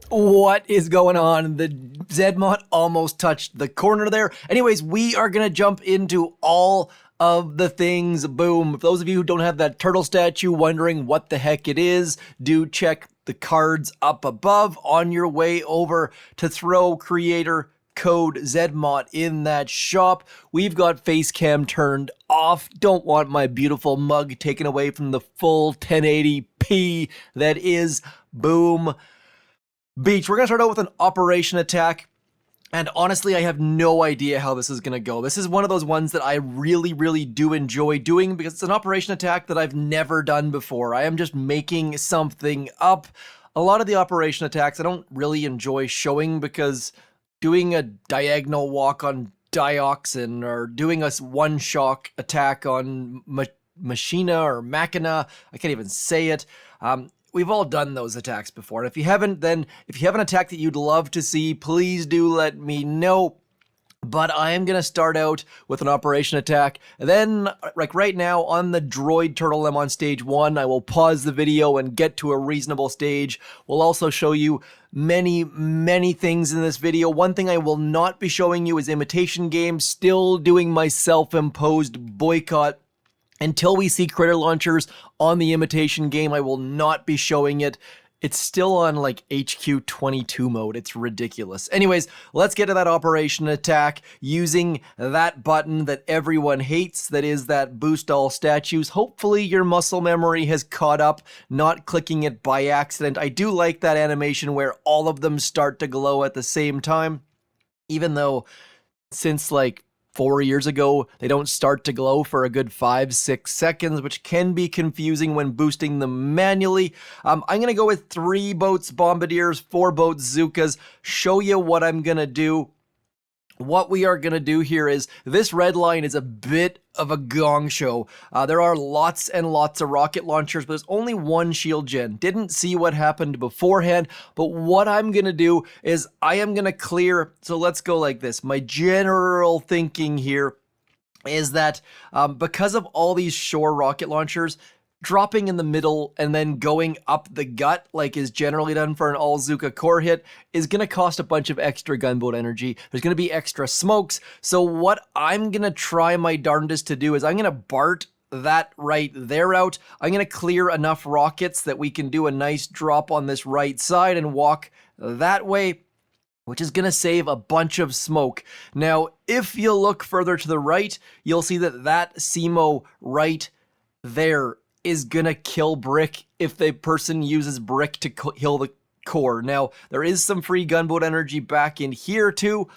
What is going on? The ZMOT almost touched the corner there. Anyways, we are going to jump into all of the things. Boom. For those of you who don't have that turtle statue wondering what the heck it is, do check the cards up above on your way over to throw creator code ZMOT in that shop. We've got face cam turned off. Don't want my beautiful mug taken away from the full 1080p that is Boom Beach. We're going to start out with an operation attack. And honestly, I have no idea how this is going to go. This is one of those ones that I really do enjoy doing because it's an operation attack that I've never done before. I am just making something up. A lot of the operation attacks I don't really enjoy showing because doing a diagonal walk on Dioxin or doing a one-shock attack on Machina or Machina, I can't even say it. We've all done those attacks before, and if you have an attack that you'd love to see, please do let me know. But I am going to start out with an operation attack, and then, like right now, on the Droid Turtle I'm on stage 1, I will pause the video and get to a reasonable stage. We'll also show you many things in this video. One thing I will not be showing you is imitation games, still doing my self-imposed boycott. Until we see critter launchers on the imitation game, I will not be showing it. It's still on like HQ 22 mode. It's ridiculous. Anyways, let's get to that operation attack using that button that everyone hates. That is that boost all statues. Hopefully your muscle memory has caught up, not clicking it by accident. I do like that animation where all of them start to glow at the same time. Even though since like 4 years ago, they don't start to glow for a good 5-6 seconds, which can be confusing when boosting them manually. I'm going to go with 3 boats Bombardiers, 4 boats Zookas, show you what I'm going to do. What we are going to do here is, this Redline is a bit of a gong show. There are lots and lots of rocket launchers, but there's only one shield gen. Didn't see what happened beforehand, but what I'm going to do is I am going to clear, so let's go like this. My general thinking here is that because of all these shore rocket launchers, dropping in the middle and then going up the gut, like is generally done for an all-Zuka core hit, is going to cost a bunch of extra gunboat energy. There's going to be extra smokes. So what I'm going to try my darndest to do is I'm going to BART that right there out. I'm going to clear enough rockets that we can do a nice drop on this right side and walk that way, which is going to save a bunch of smoke. Now, if you look further to the right, you'll see that that CMO right there is gonna kill Brick if the person uses Brick to kill the core. Now, there is some free gunboat energy back in here too.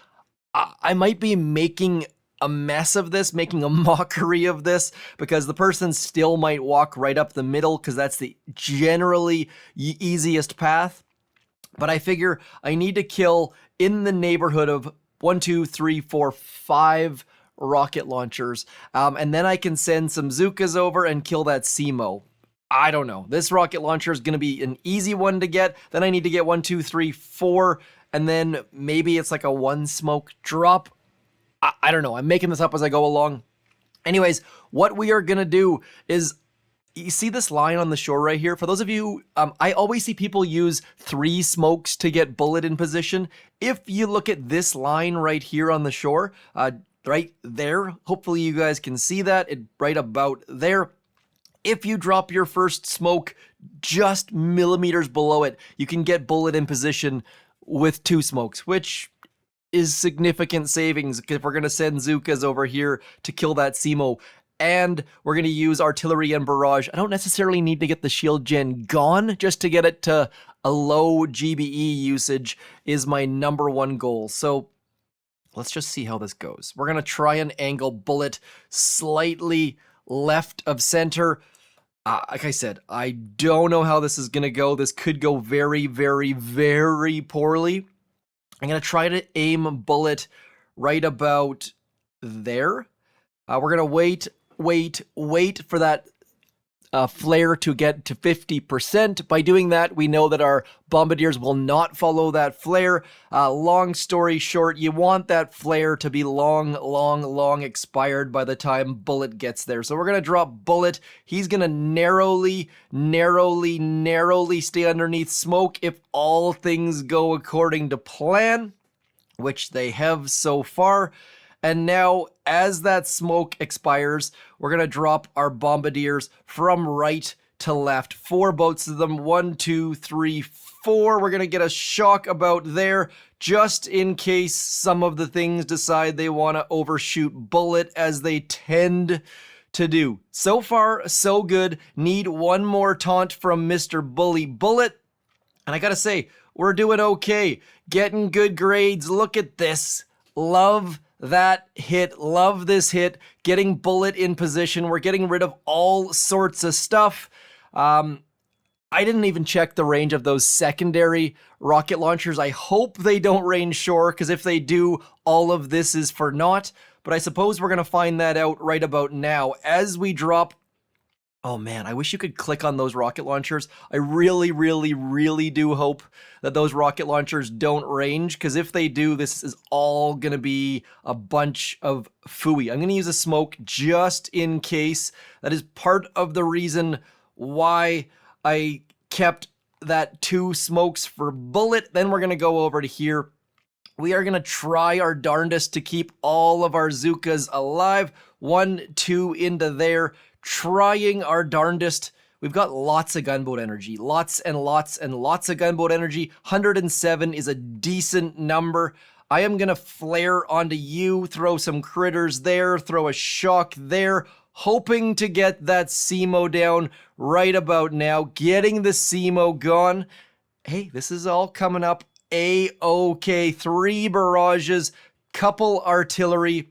I might be making a mess of this, making a mockery of this, because the person still might walk right up the middle, because that's the generally easiest path. But I figure I need to kill in the neighborhood of 1, 2, 3, 4, 5 rocket launchers, and then I can send some Zookas over and kill that CMO. I don't know. This rocket launcher is going to be an easy one to get. Then I need to get 1, 2, 3, 4, and then maybe it's like a 1 smoke drop. I don't know. I'm making this up as I go along. Anyways, what we are going to do is, you see this line on the shore right here? For those of you, I always see people use 3 smokes to get bullet in position. If you look at this line right here on the shore, right there, hopefully you guys can see that, right about there. If you drop your first smoke just millimeters below it, you can get bullet in position with 2 smokes, which is significant savings if we're going to send Zookas over here to kill that CMO. And we're going to use artillery and barrage. I don't necessarily need to get the shield gen gone, just to get it to a low GBE usage is my #1 goal. So let's just see how this goes. We're going to try and angle bullet slightly left of center. Like I said, I don't know how this is going to go. This could go very poorly. I'm going to try to aim bullet right about there. We're going to wait for that flare to get to 50%. By doing that, we know that our bombardiers will not follow that flare. Long story short, you want that flare to be long expired by the time Bullet gets there. So we're going to drop Bullet. He's going to narrowly stay underneath smoke if all things go according to plan, which they have so far. And now, as that smoke expires, we're going to drop our bombardiers from right to left. 4 boats of them. 1, 2, 3, 4. We're going to get a shock about there, just in case some of the things decide they want to overshoot Bullet, as they tend to do. So far, so good. Need one more taunt from Mr. Bully Bullet. And I gotta say, we're doing okay. Getting good grades. Look at this. Love that hit. Love this hit. Getting Bullet in position. We're getting rid of all sorts of stuff. I didn't even check the range of those secondary rocket launchers. I hope they don't range shore, because if they do, all of this is for naught. But I suppose we're going to find that out right about now as we drop. Oh man, I wish you could click on those rocket launchers. I really do hope that those rocket launchers don't range, because if they do, this is all going to be a bunch of phooey. I'm going to use a smoke just in case. That is part of the reason why I kept that 2 smokes for Bullet. Then we're going to go over to here. We are going to try our darndest to keep all of our Zookas alive. 1, 2 into there. Trying our darndest. We've got lots of gunboat energy. Lots and lots of gunboat energy. 107 is a decent number. I am going to flare onto you, throw some critters there, throw a shock there, hoping to get that CMO down right about now. Getting the CMO gone. Hey, this is all coming up A-OK. 3 barrages, couple artillery.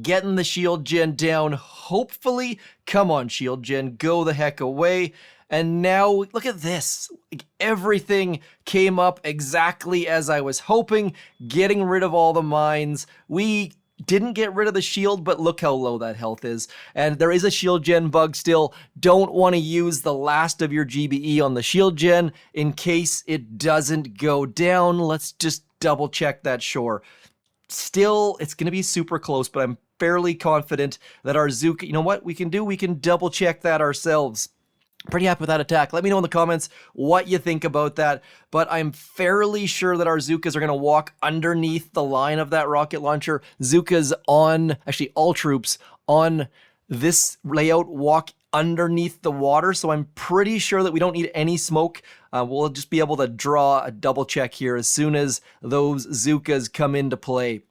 Getting the shield gen down, hopefully. Come on, shield gen, go the heck away. And now, look at this. Like, everything came up exactly as I was hoping. Getting rid of all the mines. We didn't get rid of the shield, but look how low that health is. And there is a shield gen bug still. Don't want to use the last of your GBE on the shield gen in case it doesn't go down. Let's just double check that shore. Still, it's going to be super close, but I'm fairly confident that our Zuka, you know what we can do? We can double check that ourselves. Pretty happy with that attack. Let me know in the comments what you think about that, but I'm fairly sure that our Zukas are going to walk underneath the line of that rocket launcher. Zukas on, actually all troops on this layout walk underneath the water, so I'm pretty sure that we don't need any smoke. We'll just be able to draw a double check here as soon as those Zukas come into play.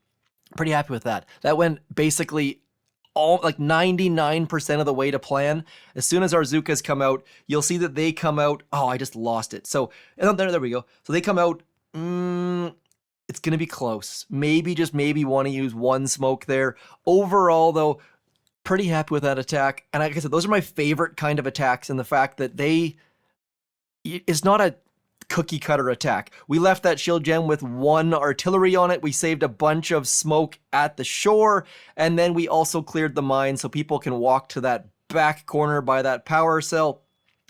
Pretty happy with that. That went basically all like 99% of the way to plan. As soon as our Zukas come out, you'll see that they come out. Oh, I just lost it. So there we go. So they come out. It's going to be close. Maybe, just maybe, want to use 1 smoke there. Overall, though, pretty happy with that attack. And like I said, those are my favorite kind of attacks, in the fact that it's not a cookie cutter attack. We left that shield gem with 1 artillery on it. We saved a bunch of smoke at the shore, and then we also cleared the mine so people can walk to that back corner by that power cell,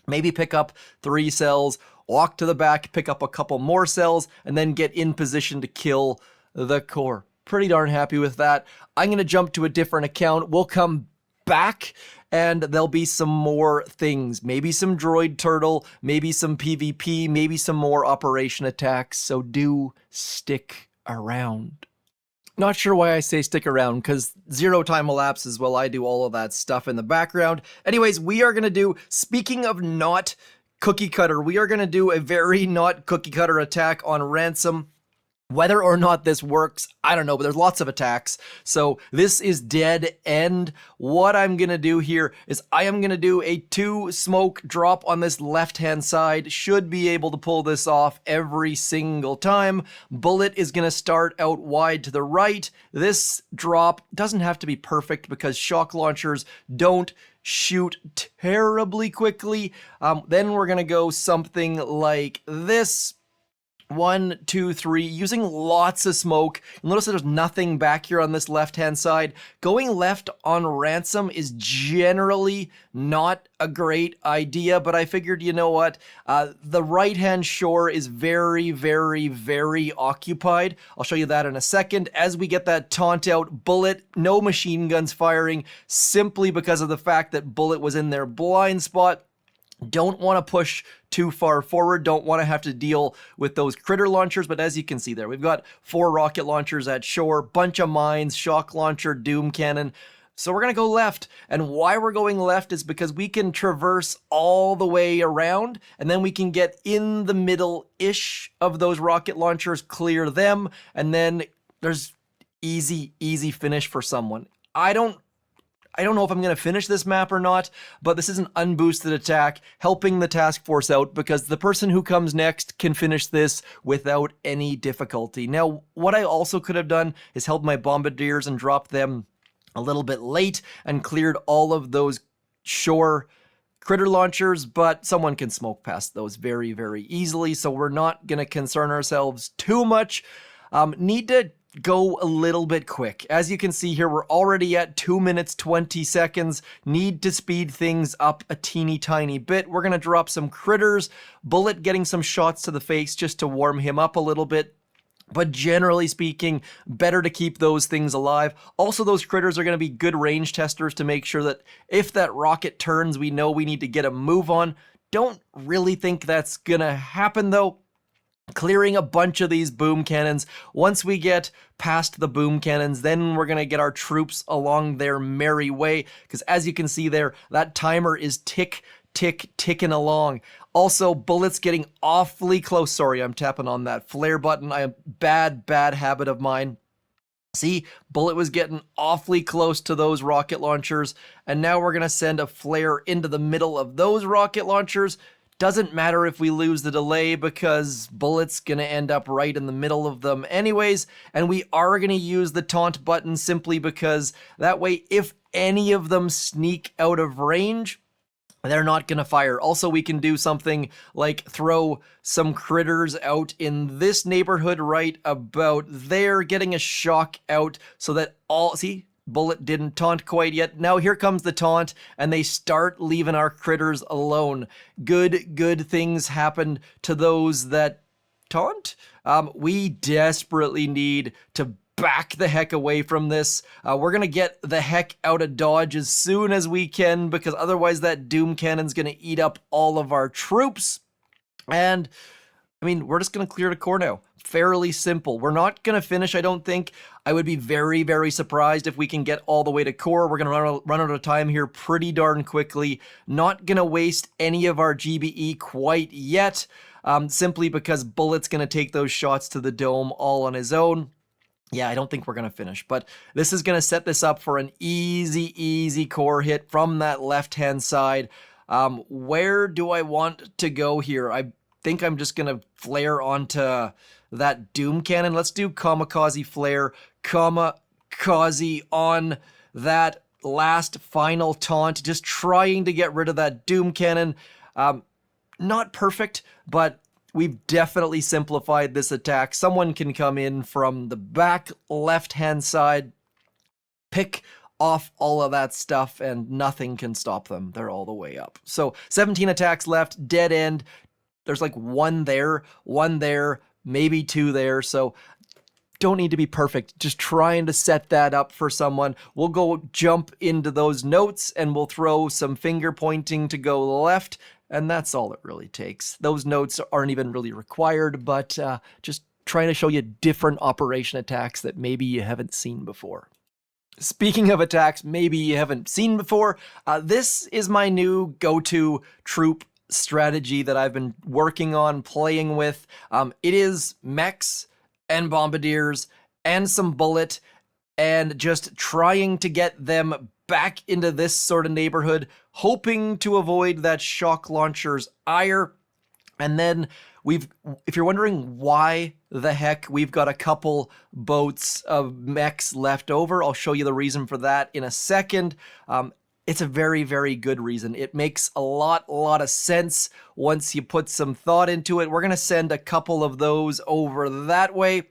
maybe pick up 3 cells, walk to the back, pick up a couple more cells, and then get in position to kill the core. Pretty darn happy with that. I'm going to jump to a different account. We'll come back and there'll be some more things. Maybe some droid turtle, maybe some PvP, maybe some more operation attacks. So do stick around. Not sure why I say stick around, because 0 time elapses while I do all of that stuff in the background. Anyways, we are going to do, speaking of not cookie cutter, we are going to do a very not cookie cutter attack on Ransom. Whether or not this works, I don't know, but there's lots of attacks. So this is dead end. What I'm going to do here is I am going to do a 2 smoke drop on this left-hand side. Should be able to pull this off every single time. Bullet is going to start out wide to the right. This drop doesn't have to be perfect because shock launchers don't shoot terribly quickly. Then we're going to go something like this. 1, 2, 3, using lots of smoke. You'll notice that there's nothing back here on this left-hand side. Going left on Ransom is generally not a great idea, but I figured, you know what? The right-hand shore is very, very, very occupied. I'll show you that in a second. As we get that taunt out, Bullet, no machine guns firing, simply because of the fact that Bullet was in their blind spot. Don't want to push too far forward, don't want to have to deal with those critter launchers, but as you can see there, we've got 4 rocket launchers at shore, bunch of mines, shock launcher, doom cannon. So we're going to go left, and why we're going left is because we can traverse all the way around, and then we can get in the middle-ish of those rocket launchers, clear them, and then there's easy finish for someone. I don't know if I'm going to finish this map or not, but this is an unboosted attack, helping the task force out because the person who comes next can finish this without any difficulty. Now, what I also could have done is held my bombardiers and dropped them a little bit late and cleared all of those shore critter launchers, but someone can smoke past those very, very easily, so we're not going to concern ourselves too much. Need to go a little bit quick. As you can see here, we're already at 2 minutes 20 seconds. Need to speed things up a teeny tiny bit. We're gonna drop some critters, Bullet getting some shots to the face just to warm him up a little bit. But generally speaking, better to keep those things alive. Also, those critters are going to be good range testers to make sure that if that rocket turns, we know we need to get a move on. Don't really think that's gonna happen though. Clearing a bunch of these boom cannons. Once we get past the boom cannons, then we're going to get our troops along their merry way. Because as you can see there, that timer is ticking along. Also, Bullet's getting awfully close. Sorry, I'm tapping on that flare button. Bad habit of mine. See, Bullet was getting awfully close to those rocket launchers. And now we're going to send a flare into the middle of those rocket launchers. Doesn't matter if we lose the delay because Bullet's gonna end up right in the middle of them anyways, and we are gonna use the taunt button simply because that way if any of them sneak out of range, they're not gonna fire. Also, we can do something like throw some critters out in this neighborhood right about there, getting a shock out so that all, see? Bullet didn't taunt quite yet. Now here comes the taunt, and they start leaving our critters alone. Good things happen to those that taunt. We desperately need to back the heck away from this. We're gonna get the heck out of Dodge as soon as we can, because otherwise that doom cannon's gonna eat up all of our troops. And I mean, we're just gonna clear the core now. Fairly simple. We're not going to finish, I don't think. I would be very, very surprised if we can get all the way to core. We're going to run out of time here pretty darn quickly. Not going to waste any of our GBE quite yet, simply because Bullet's going to take those shots to the dome all on his own. Yeah, I don't think we're going to finish, but this is going to set this up for an easy core hit from that left-hand side. Where do I want to go here? I think I'm just going to flare onto that doom cannon. Let's do kamikaze flare, kamikaze on that last final taunt, just trying to get rid of that doom cannon. Not perfect, but we've definitely simplified this attack. Someone can come in from the back left-hand side, pick off all of that stuff, and nothing can stop them. They're all the way up. So 17 attacks left, dead end. There's like one there, maybe 2 there, so don't need to be perfect. Just trying to set that up for someone. We'll go jump into those notes and we'll throw some finger pointing to go left, and that's all it really takes. Those notes aren't even really required, but just trying to show you different operation attacks that maybe you haven't seen before. Speaking of attacks maybe you haven't seen before, this is my new go-to troop strategy that I've been working on, playing with. It is mechs and bombardiers and some Bullet and just trying to get them back into this sort of neighborhood, hoping to avoid that shock launcher's ire. And then if you're wondering why the heck we've got a couple boats of mechs left over, I'll show you the reason for that in a second. It's a very, very good reason. It makes a lot of sense once you put some thought into it. We're going to send a couple of those over that way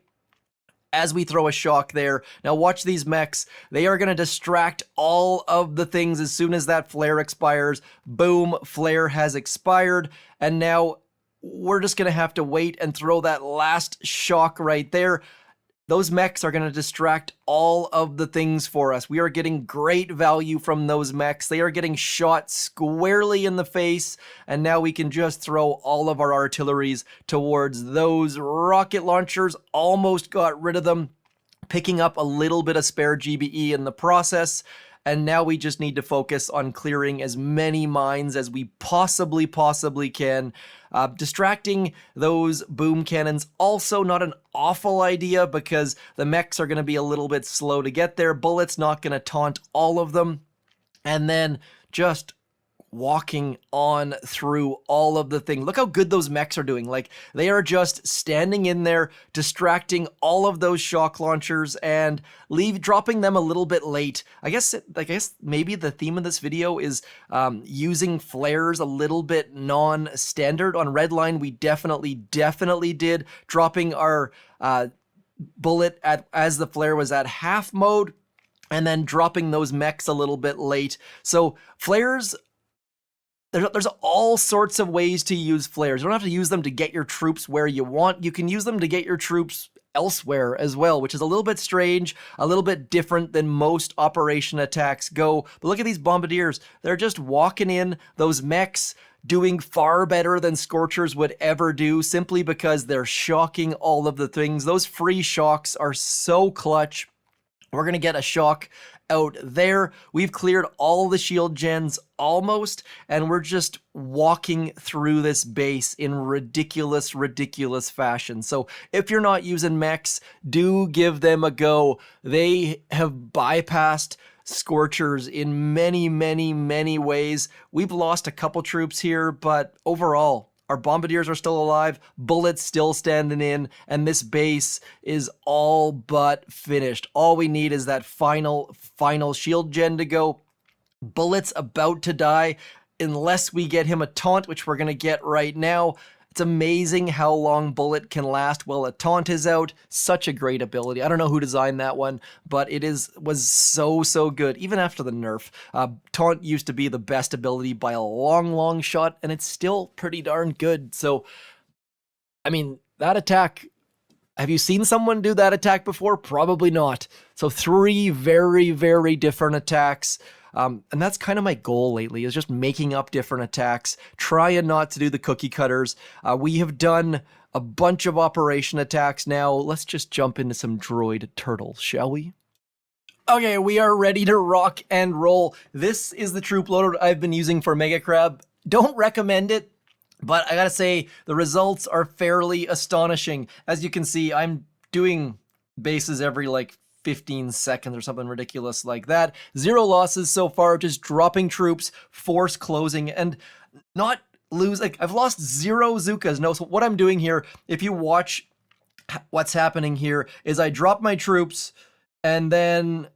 as we throw a shock there. Now watch these mechs. They are going to distract all of the things as soon as that flare expires. Boom, flare has expired. And now we're just going to have to wait and throw that last shock right there. Those mechs are going to distract all of the things for us. We are getting great value from those mechs. They are getting shot squarely in the face, and now we can just throw all of our artilleries towards those rocket launchers. Almost got rid of them, picking up a little bit of spare GBE in the process. And now we just need to focus on clearing as many mines as we possibly can. Distracting those boom cannons, also not an awful idea because the mechs are going to be a little bit slow to get there. Bullets not going to taunt all of them. And then just walking on through all of the things. Look how good those mechs are doing. Like, they are just standing in there, distracting all of those shock launchers and dropping them a little bit late. I guess maybe the theme of this video is using flares a little bit non-standard. On Redline, we definitely did, dropping our bullet as the flare was at half mode, and then dropping those mechs a little bit late. So flares, there's all sorts of ways to use flares. You don't have to use them to get your troops where you want. You can use them to get your troops elsewhere as well, which is a little bit strange, a little bit different than most operation attacks go. But look at these bombardiers. They're just walking in, those mechs doing far better than Scorchers would ever do, simply because they're shocking all of the things. Those free shocks are so clutch. We're going to get a shock out there. We've cleared all the shield gens almost, and we're just walking through this base in ridiculous fashion. So if you're not using mechs, do give them a go. They have bypassed Scorchers in many ways. We've lost a couple troops here, but overall, our bombardiers are still alive, bullets still standing in, and this base is all but finished. All we need is that final shield gen to go. Bullet's about to die unless we get him a taunt, which we're going to get right now. It's amazing how long Bullet can last while a taunt is out. Such a great ability. I don't know who designed that one, but it was so good. Even after the nerf, taunt used to be the best ability by a long shot, and it's still pretty darn good. So, I mean, that attack, have you seen someone do that attack before? Probably not. So 3 very different attacks. And that's kind of my goal lately, is just making up different attacks, trying not to do the cookie cutters. We have done a bunch of operation attacks now. Let's just jump into some droid turtles, shall we? Okay, we are ready to rock and roll. This is the troop loader I've been using for Mega Crab. Don't recommend it, but I gotta say, the results are fairly astonishing. As you can see, I'm doing bases every 15 seconds or something ridiculous like that. 0 losses so far, just dropping troops, force closing, and not lose. I've lost 0 Zukas. No, so what I'm doing here, if you watch what's happening here, is I drop my troops and then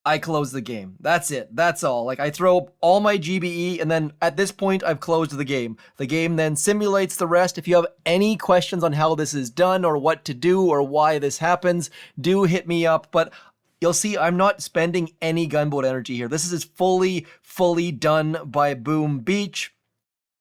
I close the game. That's it. That's all. I throw all my GBE, and then at this point, I've closed the game. The game then simulates the rest. If you have any questions on how this is done or what to do or why this happens, do hit me up. But you'll see I'm not spending any gunboat energy here. This is fully done by Boom Beach.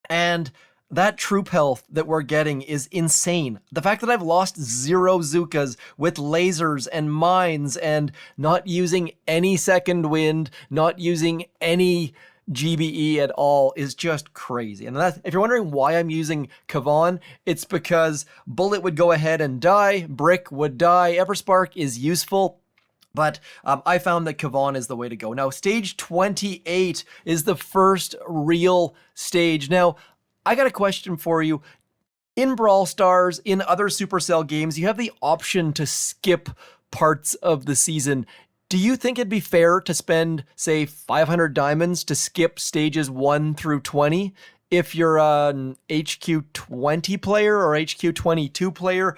And that troop health that we're getting is insane. The fact that I've lost 0 Zukas with lasers and mines and not using any second wind, not using any GBE at all is just crazy. And if you're wondering why I'm using Kavan, it's because Bullet would go ahead and die, Brick would die, Everspark is useful. But I found that Kavan is the way to go. Now, stage 28 is the first real stage. Now, I got a question for you. In Brawl Stars, in other Supercell games, you have the option to skip parts of the season. Do you think it'd be fair to spend, say, 500 diamonds to skip stages 1 through 20 if you're an HQ 20 player or HQ 22 player?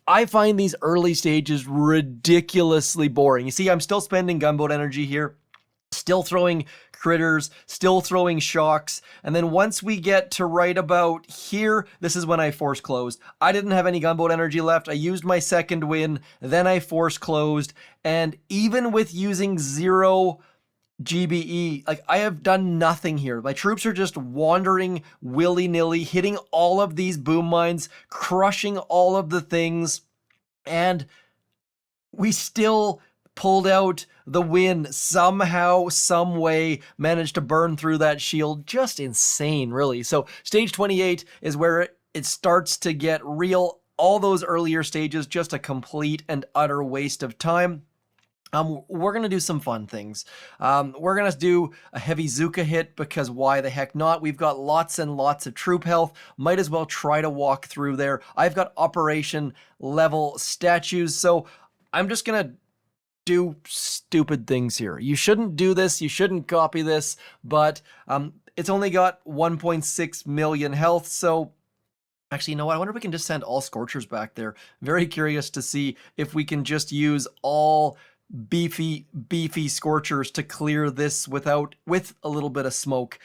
I find these early stages ridiculously boring. You see, I'm still spending gunboat energy here. Still throwing critters, still throwing shocks. And then once we get to right about here, this is when I force closed. I didn't have any gunboat energy left. I used my second win, then I force closed. And even with using 0 GBE, like, I have done nothing here. My troops are just wandering willy-nilly, hitting all of these boom mines, crushing all of the things, and we still pulled out the win somehow, some way, managed to burn through that shield. Just insane, really. So stage 28 is where it starts to get real. All those earlier stages, just a complete and utter waste of time. We're going to do some fun things. We're going to do a heavy Zuka hit, because why the heck not? We've got lots and lots of troop health. Might as well try to walk through there. I've got operation level statues, so I'm just going to do stupid things here. You shouldn't do this. You shouldn't copy this, but it's only got 1.6 million health, so actually, you know what? I wonder if we can just send all Scorchers back there. Very curious to see if we can just use all beefy Scorchers to clear this with a little bit of smoke.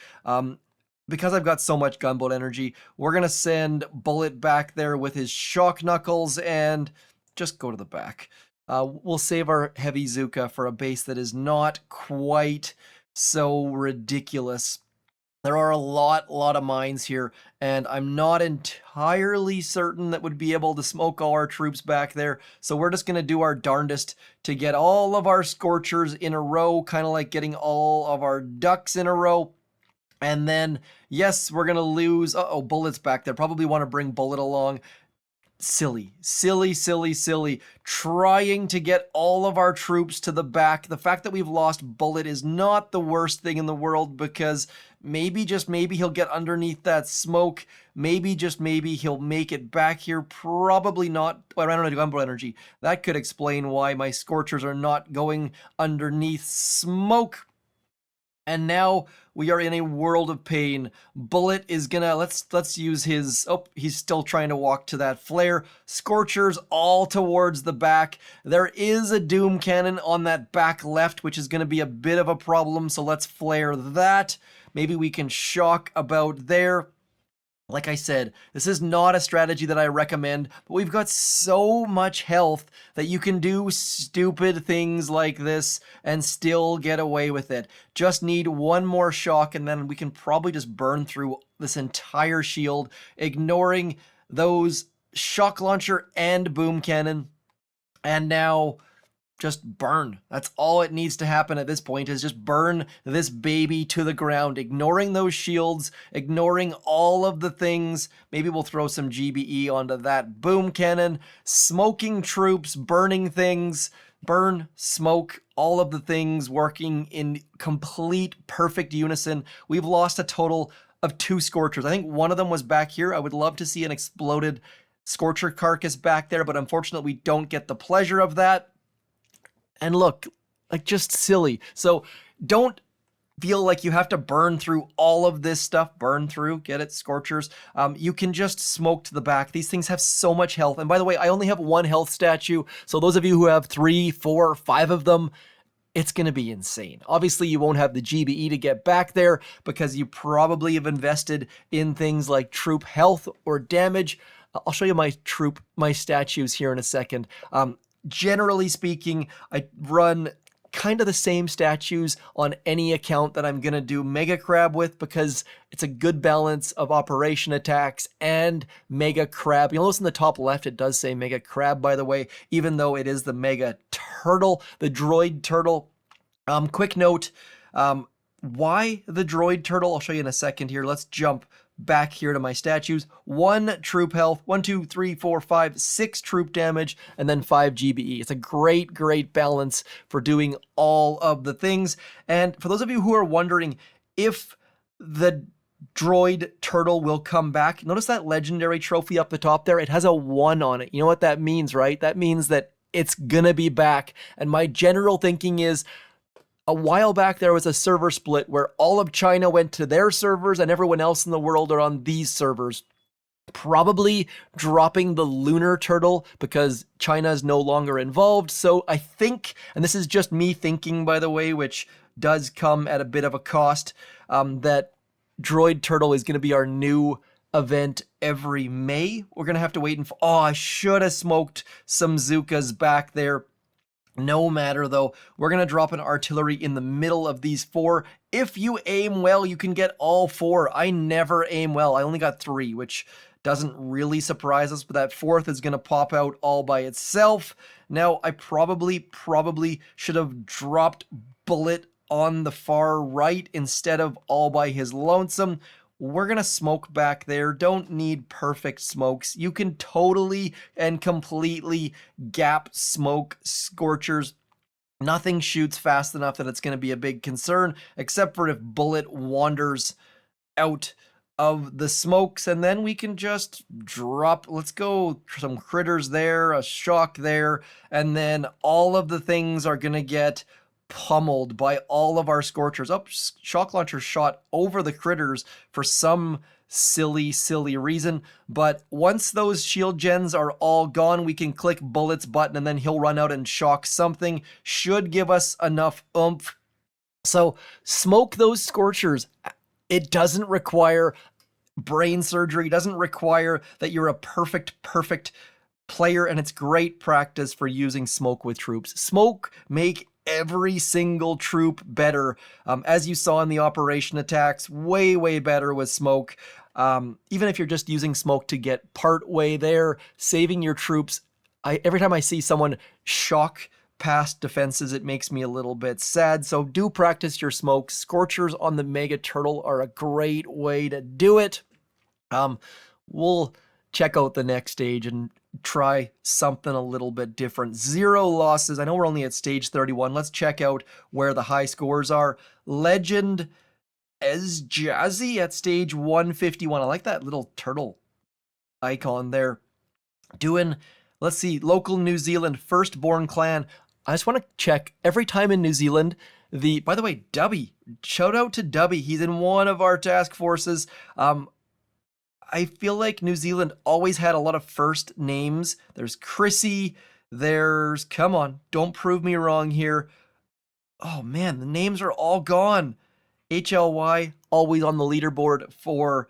Because I've got so much gunboat energy, we're gonna send Bullet back there with his shock knuckles and just go to the back. We'll save our heavy Zuka for a base that is not quite so ridiculous. There are a lot of mines here, and I'm not entirely certain that would be able to smoke all our troops back there. So we're just going to do our darndest to get all of our Scorchers in a row, kind of like getting all of our ducks in a row. And then, yes, we're going to lose. Uh-oh, Bullet's back there. Probably want to bring Bullet along. Silly. Trying to get all of our troops to the back. The fact that we've lost Bullet is not the worst thing in the world, because maybe, just maybe, he'll get underneath that smoke. Maybe, just maybe, he'll make it back here. Probably not. I ran out of gunboat energy. That could explain why my Scorchers are not going underneath smoke. And now we are in a world of pain. Bullet is gonna, let's use his, oh, he's still trying to walk to that flare. Scorchers all towards the back. There is a Doom Cannon on that back left, which is gonna be a bit of a problem, so let's flare that. Maybe we can shock about there. Like I said, this is not a strategy that I recommend, but we've got so much health that you can do stupid things like this and still get away with it. Just need one more shock, and then we can probably just burn through this entire shield, ignoring those shock launcher and boom cannon. And now just burn. That's all it needs to happen at this point, is just burn this baby to the ground, ignoring those shields, ignoring all of the things. Maybe we'll throw some GBE onto that boom cannon, smoking troops, burning things, burn, smoke, all of the things working in complete perfect unison. We've lost a total of 2 Scorchers. I think one of them was back here. I would love to see an exploded Scorcher carcass back there, but unfortunately we don't get the pleasure of that. And look, like, just silly. So don't feel like you have to burn through all of this stuff. Burn through, get it, Scorchers. You can just smoke to the back. These things have so much health. And by the way, I only have 1 health statue. So those of you who have 3, 4, 5 of them, it's going to be insane. Obviously, you won't have the GBE to get back there because you probably have invested in things like troop health or damage. I'll show you my statues here in a second. Generally speaking, I run kind of the same statues on any account that I'm going to do Mega Crab with, because it's a good balance of operation attacks and Mega Crab. You'll notice in the top left it does say Mega Crab, by the way, even though it is the Mega Turtle, the Droid Turtle. Quick note, why the Droid Turtle? I'll show you in a second here. Let's jump back here to my statues. 1 troop health, 1, 2, 3, 4, 5, 6 troop damage, and then 5 GBE. It's a great balance for doing all of the things. And for those of you who are wondering if the Droid Turtle will come back, notice that legendary trophy up the top there. It has a 1 on it. You know what that means, right? That means that it's gonna be back. And my general thinking is, a while back, there was a server split where all of China went to their servers and everyone else in the world are on these servers. Probably dropping the lunar turtle because China is no longer involved. So I think, and this is just me thinking, by the way, which does come at a bit of a cost. That Droid Turtle is going to be our new event every May. We're going to have to wait and... Oh, I should have smoked some Zukas back there. No matter though, we're going to drop an artillery in the middle of these 4. If you aim well, you can get all 4. I never aim well. I only got 3, which doesn't really surprise us, but that 4th is going to pop out all by itself. Now, I probably should have dropped Bullet on the far right instead of all by his lonesome. We're going to smoke back there. Don't need perfect smokes. You can totally and completely gap smoke Scorchers. Nothing shoots fast enough that it's going to be a big concern, except for if Bullet wanders out of the smokes, and then we can just drop, let's go some critters there, a shock there, and then all of the things are going to get pummeled by all of our Scorchers. Oh, shock launcher shot over the critters for some silly reason, but once those shield gens are all gone, we can click Bullet's button and then he'll run out and shock something. Should give us enough oomph. So smoke those Scorchers. It doesn't require brain surgery, doesn't require that you're a perfect player, and it's great practice for using smoke with troops. Smoke make every single troop better. As you saw in the operation attacks, way better with smoke. Even if you're just using smoke to get part way there, saving your troops. Every time I see someone shock past defenses, it makes me a little bit sad. So do practice your smoke. Scorchers on the Mega Turtle are a great way to do it. We'll check out the next stage and try something a little bit different. 0 losses. I know we're only at stage 31. Let's check out where the high scores are. Legend as Jazzy at stage 151. I like that little turtle icon there. Doing, let's see, local New Zealand firstborn clan. I just want to check every time in New Zealand. By the way, Dubby, shout out to Dubby. He's in one of our task forces. I feel like New Zealand always had a lot of first names. There's Chrissy, there's, come on, don't prove me wrong here. Oh man, the names are all gone. HLY, always on the leaderboard for,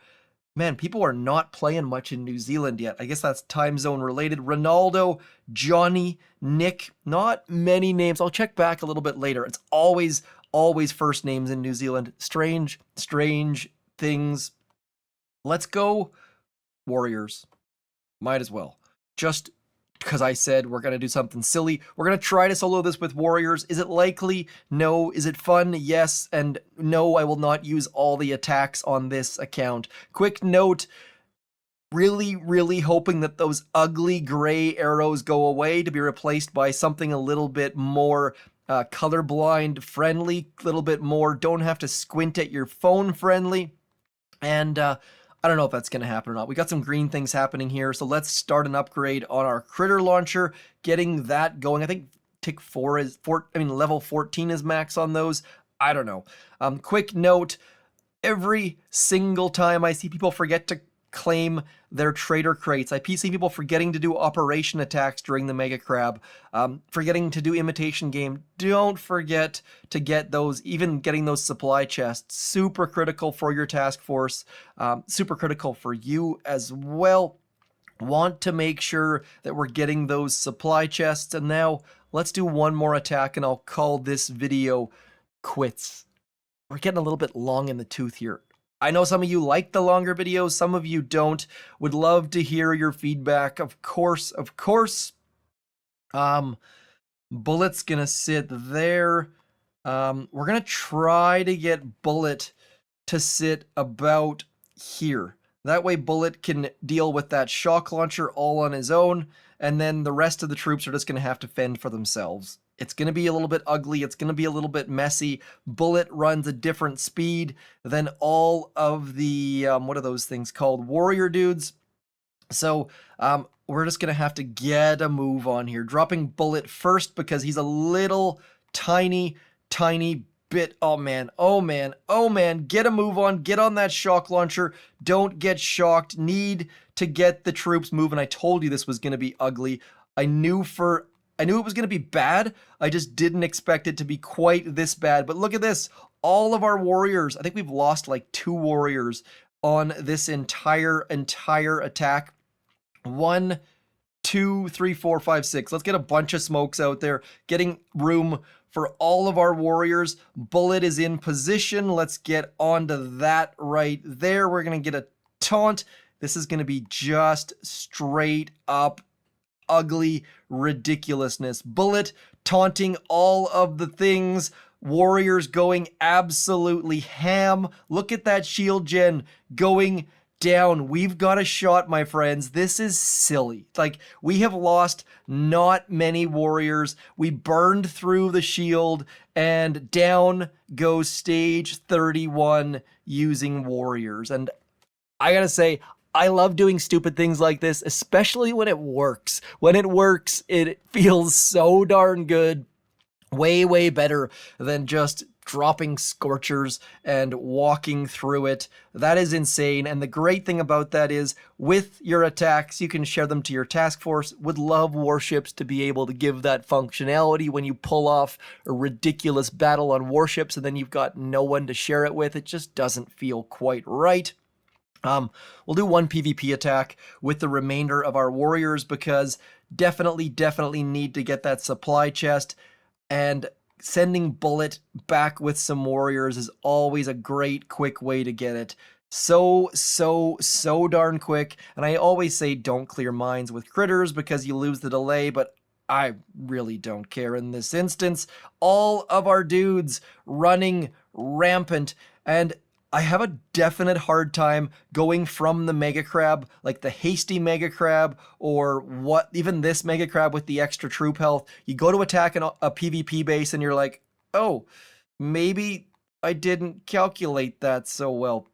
man, people are not playing much in New Zealand yet. I guess that's time zone related. Ronaldo, Johnny, Nick, not many names. I'll check back a little bit later. It's always first names in New Zealand. Strange things. Let's go Warriors. Might as well. Just because I said we're going to do something silly. We're going to try to solo this with Warriors. Is it likely? No. Is it fun? Yes. And no, I will not use all the attacks on this account. Quick note, really hoping that those ugly gray arrows go away to be replaced by something a little bit more colorblind friendly, a little bit more don't have to squint at your phone friendly. And I don't know if that's going to happen or not. We got some green things happening here, so let's start an upgrade on our critter launcher, getting that going. I think tick 4 is, level 14 is max on those. I don't know. Quick note, every single time I see people forget to claim their trader crates, I see people forgetting to do operation attacks during the Mega Crab, forgetting to do imitation game. Don't forget to get those, even getting those supply chests. Super critical for your task force, super critical for you as well. Want to make sure that we're getting those supply chests. And now let's do one more attack and I'll call this video quits. We're getting a little bit long in the tooth here. I know some of you like the longer videos, some of you don't. Would love to hear your feedback, of course. Bullet's gonna sit there. We're gonna try to get Bullet to sit about here. That way Bullet can deal with that shock launcher all on his own, and then the rest of the troops are just gonna have to fend for themselves. It's going to be a little bit ugly. It's going to be a little bit messy. Bullet runs a different speed than all of the, what are those things called? Warrior dudes. So we're just going to have to get a move on here. Dropping Bullet first because he's a little tiny bit. Oh man. Get a move on. Get on that shock launcher. Don't get shocked. Need to get the troops moving. I told you this was going to be ugly. I knew for I knew it was going to be bad. I just didn't expect it to be quite this bad. But look at this. All of our warriors, I think we've lost like 2 warriors on this entire attack. 1, 2, 3, 4, 5, 6. Let's get a bunch of smokes out there, getting room for all of our warriors. Bullet is in position. Let's get onto that right there. We're going to get a taunt. This is going to be just straight up ugly ridiculousness. Bullet taunting all of the things. Warriors going absolutely ham. Look at that shield gen going down. We've got a shot, my friends. This is silly. Like, we have lost not many warriors. We burned through the shield, and down goes stage 31 using warriors. And I gotta say, I love doing stupid things like this, especially when it works. When it works, it feels so darn good. Way, way better than just dropping Scorchers and walking through it. That is insane. And the great thing about that is, with your attacks, you can share them to your task force. Would love warships to be able to give that functionality when you pull off a ridiculous battle on warships and then you've got no one to share it with. It just doesn't feel quite right. We'll do 1 PvP attack with the remainder of our warriors because definitely need to get that supply chest. And sending Bullet back with some warriors is always a great, quick way to get it. So darn quick. And I always say don't clear mines with critters because you lose the delay, but I really don't care in this instance. All of our dudes running rampant, and I have a definite hard time going from the Mega Crab, like the hasty Mega Crab, or what, even this Mega Crab with the extra troop health. You go to attack a PvP base and you're like, oh, maybe I didn't calculate that so well.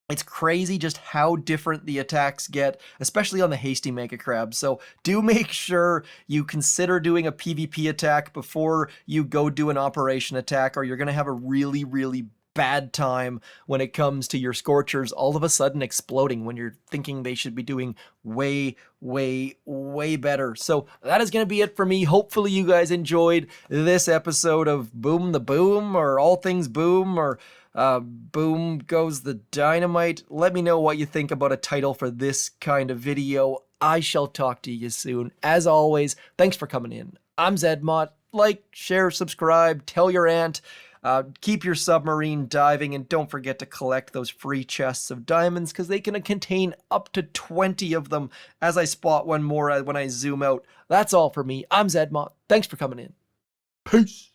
It's crazy just how different the attacks get, especially on the hasty Mega Crab. So do make sure you consider doing a PvP attack before you go do an operation attack, or you're going to have a really bad time when it comes to your Scorchers all of a sudden exploding when you're thinking they should be doing way better. So that is going to be it for me. Hopefully you guys enjoyed this episode of Boom the Boom, or All Things Boom, or Boom Goes the Dynamite. Let me know what you think about a title for this kind of video. I shall talk to you soon. As always, thanks for coming in. I'm ZMOT. Like, share, subscribe, tell your aunt. Keep your submarine diving, and don't forget to collect those free chests of diamonds because they can contain up to 20 of them as I spot one more when I zoom out. That's all for me. I'm ZMOT. Thanks for coming in. Peace.